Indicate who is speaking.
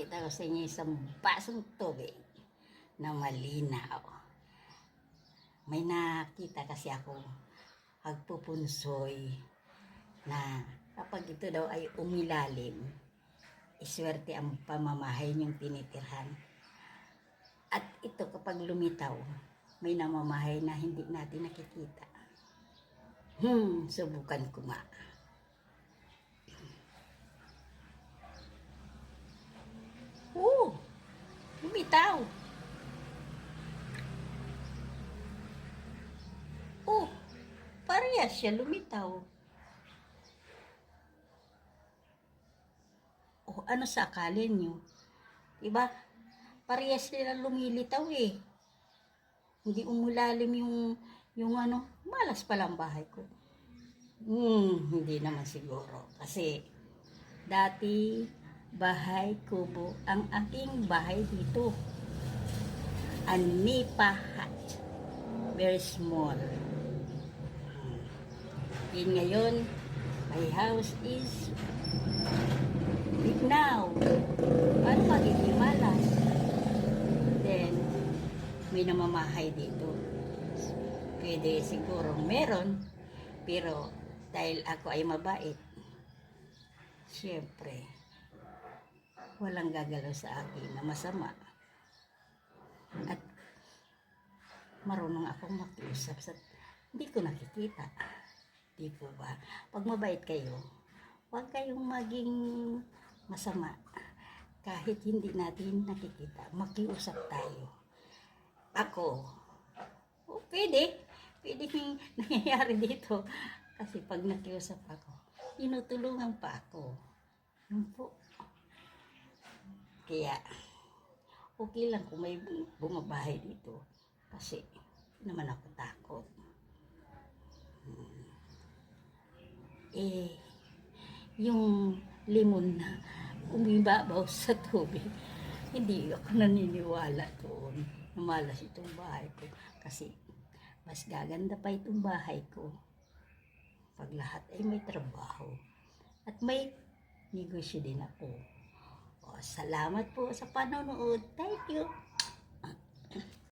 Speaker 1: Ipapakita ko sa inyo isang basong tubig na malinaw. May nakita kasi ako hagpupunsoy na kapag ito daw ay umilalim, iswerte ang pamamahay niyong tinitirhan. At ito kapag lumitaw, may namamahay na hindi natin nakikita. Subukan ko nga. Lumitaw. Parehas siya lumitaw. Ano sa akalin nyo? Diba? Parehas sila lumilitaw eh. Hindi umulalim yung malas pala ang bahay ko. Hindi naman siguro. Kasi dati bahay kubo ang aking bahay dito. A nipa hut. Very small. Yun ngayon, my house is big now. Paano magiging malas? Then, may namamahay dito. Pwede siguro meron, pero dahil ako ay mabait, syempre, walang gagalaw sa akin na masama. At marunong akong makiusap sa hindi ko nakikita. Di po ba? Pag mabait kayo, huwag kayong maging masama. Kahit hindi natin nakikita, makiusap tayo. Ako, pwede yung nangyayari dito. Kasi pag nakiusap ako, tinutulungan pa ako. Yun po. Kaya, okay lang kung may bumabahay dito. Kasi, naman ako takot. Yung limon na umibabaw sa tubig, hindi ako naniniwala doon na malas itong bahay ko. Kasi, mas gaganda pa itong bahay ko pag lahat ay may trabaho at may negosyo din ako. Salamat po sa panonood. Thank you.